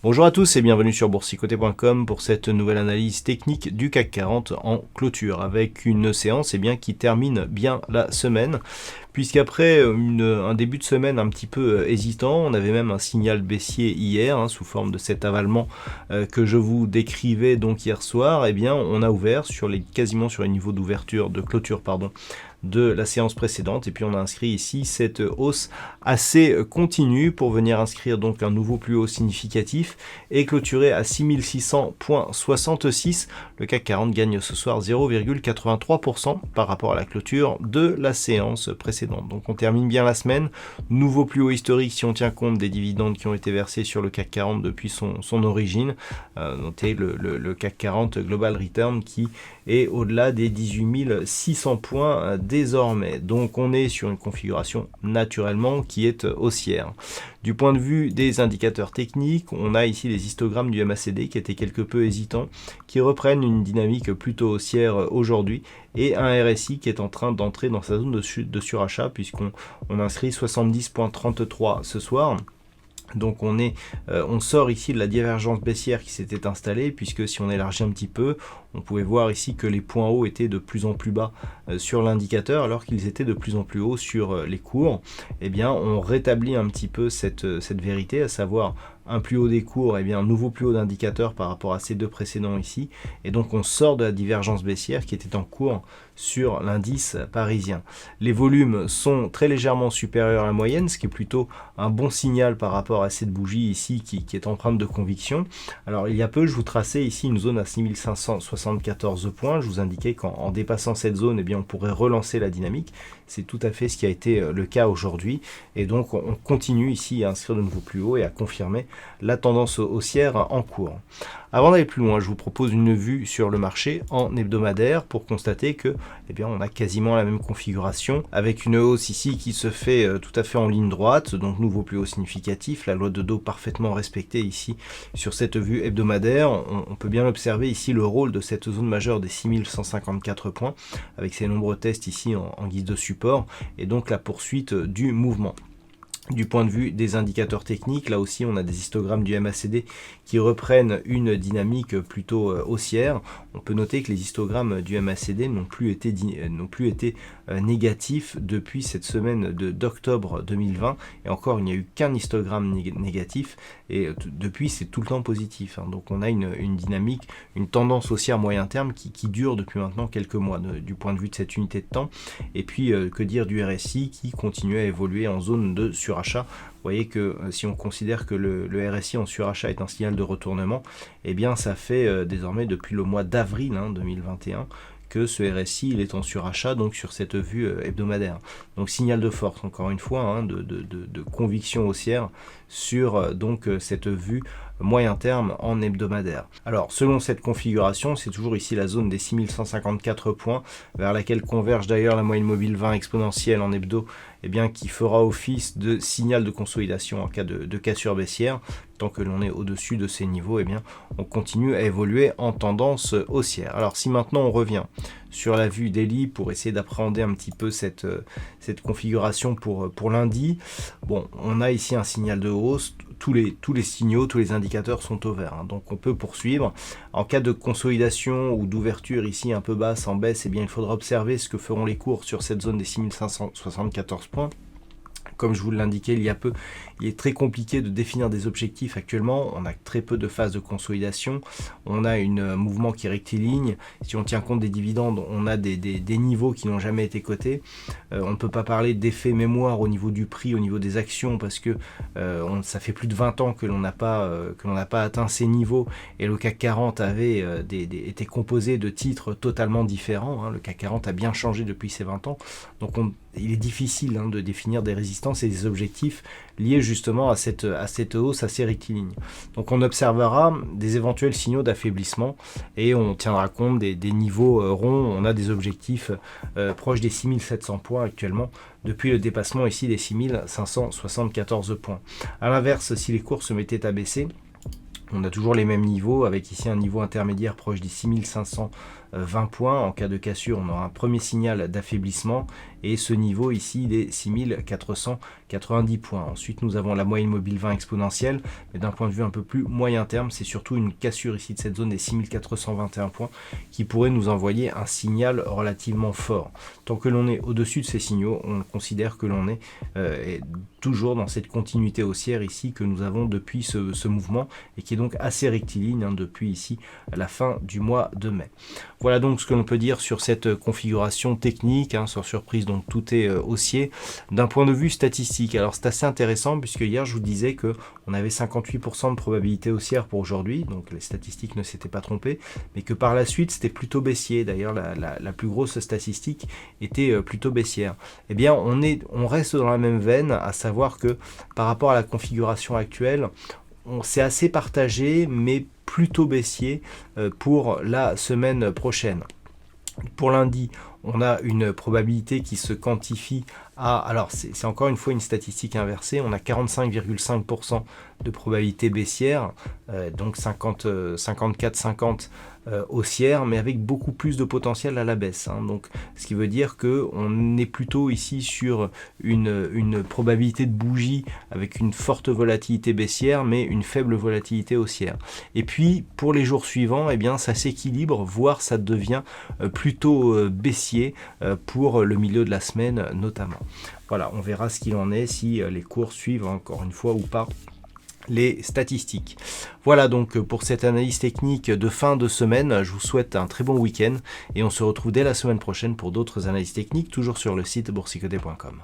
Bonjour à tous et bienvenue sur boursicoté.com pour cette nouvelle analyse technique du CAC 40 en clôture avec une séance qui termine bien la semaine puisqu'après un début de semaine un petit peu hésitant, on avait même un signal baissier hier sous forme de cet avalement que je vous décrivais donc hier soir, on a ouvert quasiment sur les niveaux de clôture de la séance précédente et puis on a inscrit ici cette hausse assez continue pour venir inscrire donc un nouveau plus haut significatif et clôturer à 6600.66. Le CAC 40 gagne ce soir 0,83% par rapport à la clôture de la séance précédente. Donc on termine bien la semaine, nouveau plus haut historique si on tient compte des dividendes qui ont été versés sur le CAC 40 depuis son origine. Notez le CAC 40 Global Return qui est au-delà des 18 600 points désormais. Donc on est sur une configuration naturellement qui est haussière. Du point de vue des indicateurs techniques, on a ici les histogrammes du MACD qui étaient quelque peu hésitants, qui reprennent une dynamique plutôt haussière aujourd'hui, et un RSI qui est en train d'entrer dans sa zone de surachat puisqu'on inscrit 70,33 ce soir. Donc on sort ici de la divergence baissière qui s'était installée, puisque si on élargit un petit peu, on pouvait voir ici que les points hauts étaient de plus en plus bas sur l'indicateur, alors qu'ils étaient de plus en plus hauts sur les cours. On rétablit un petit peu cette vérité, à savoir un plus haut des cours, un nouveau plus haut d'indicateur par rapport à ces deux précédents ici, et donc on sort de la divergence baissière qui était en cours sur l'indice parisien. Les volumes sont très légèrement supérieurs à la moyenne, ce qui est plutôt un bon signal par rapport à cette bougie ici qui est empreinte de conviction. Alors il y a peu, je vous traçais ici une zone à 6574 points, je vous indiquais qu'en dépassant cette zone, on pourrait relancer la dynamique. C'est tout à fait ce qui a été le cas aujourd'hui, et donc on continue ici à inscrire de nouveaux plus hauts et à confirmer la tendance haussière en cours. Avant d'aller plus loin, je vous propose une vue sur le marché en hebdomadaire pour constater que on a quasiment la même configuration avec une hausse ici qui se fait tout à fait en ligne droite, donc nouveau plus haut significatif, la loi de Dow parfaitement respectée ici sur cette vue hebdomadaire. On peut bien observer ici le rôle de cette zone majeure des 6154 points avec ses nombreux tests ici en guise de support et donc la poursuite du mouvement. Du point de vue des indicateurs techniques, là aussi on a des histogrammes du MACD qui reprennent une dynamique plutôt haussière. On peut noter que les histogrammes du MACD n'ont plus été négatifs depuis cette semaine d'octobre 2020, et encore il n'y a eu qu'un histogramme négatif, et depuis c'est tout le temps positif. Donc on a une dynamique, une tendance haussière moyen terme qui dure depuis maintenant quelques mois du point de vue de cette unité de temps. Et puis que dire du RSI qui continue à évoluer en zone de surachat. Vous voyez que si on considère que le RSI en surachat est un signal de retournement, ça fait désormais depuis le mois d'avril 2021 que ce RSI il est en surachat, donc sur cette vue hebdomadaire. Donc signal de force, encore une fois, de conviction haussière sur cette vue moyen terme en hebdomadaire. Alors selon cette configuration, c'est toujours ici la zone des 6154 points vers laquelle converge d'ailleurs la moyenne mobile 20 exponentielle en hebdo, qui fera office de signal de consolidation en cas de cassure baissière. Tant que l'on est au-dessus de ces niveaux, on continue à évoluer en tendance haussière. Alors si maintenant on revient sur la vue daily pour essayer d'appréhender un petit peu cette configuration pour lundi, on a ici un signal de hausse. Tous les signaux, tous les indicateurs sont au vert, donc on peut poursuivre. En cas de consolidation ou d'ouverture ici un peu basse en baisse, il faudra observer ce que feront les cours sur cette zone des 6574 points. Comme je vous l'indiquais il y a peu, il est très compliqué de définir des objectifs actuellement. On a très peu de phases de consolidation. On a un mouvement qui est rectiligne. Si on tient compte des dividendes, on a des niveaux qui n'ont jamais été cotés. On ne peut pas parler d'effet mémoire au niveau du prix, au niveau des actions, parce que ça fait plus de 20 ans que l'on n'a pas atteint ces niveaux. Et le CAC 40 avait été composé de titres totalement différents. Le CAC 40 a bien changé depuis ces 20 ans. Donc il est difficile de définir des résistances résistance et des objectifs liés justement à cette hausse assez rectiligne. Donc on observera des éventuels signaux d'affaiblissement et on tiendra compte des niveaux ronds. On a des objectifs proches des 6700 points actuellement depuis le dépassement ici des 6574 points. A l'inverse, si les cours se mettaient à baisser, on a toujours les mêmes niveaux, avec ici un niveau intermédiaire proche des 6520 points. En cas de cassure, on aura un premier signal d'affaiblissement et ce niveau ici des 6490 points. Ensuite, nous avons la moyenne mobile 20 exponentielle, mais d'un point de vue un peu plus moyen terme, c'est surtout une cassure ici de cette zone des 6421 points qui pourrait nous envoyer un signal relativement fort. Tant que l'on est au-dessus de ces signaux, on considère que l'on est toujours dans cette continuité haussière ici que nous avons depuis ce mouvement et qui est donc assez rectiligne depuis ici la fin du mois de mai. Voilà donc ce que l'on peut dire sur cette configuration technique, sans surprise, donc tout est haussier. D'un point de vue statistique, alors c'est assez intéressant puisque hier je vous disais que on avait 58% de probabilité haussière pour aujourd'hui, donc les statistiques ne s'étaient pas trompées, mais que par la suite c'était plutôt baissier. D'ailleurs la plus grosse statistique était plutôt baissière. Eh bien on reste dans la même veine, à savoir que par rapport à la configuration actuelle, c'est assez partagé, mais plutôt baissier pour la semaine prochaine. Pour lundi, on a une probabilité qui se quantifie à... Alors, c'est encore une fois une statistique inversée. On a 45,5% de probabilité baissière, donc 54-50 haussière, mais avec beaucoup plus de potentiel à la baisse. Donc, ce qui veut dire qu'on est plutôt ici sur une probabilité de bougie avec une forte volatilité baissière, mais une faible volatilité haussière. Et puis, pour les jours suivants, eh bien, ça s'équilibre, voire ça devient plutôt baissier pour le milieu de la semaine notamment. Voilà, on verra ce qu'il en est, si les cours suivent encore une fois ou pas les statistiques. Voilà donc pour cette analyse technique de fin de semaine. Je vous souhaite un très bon week-end et on se retrouve dès la semaine prochaine pour d'autres analyses techniques, toujours sur le site boursicoté.com.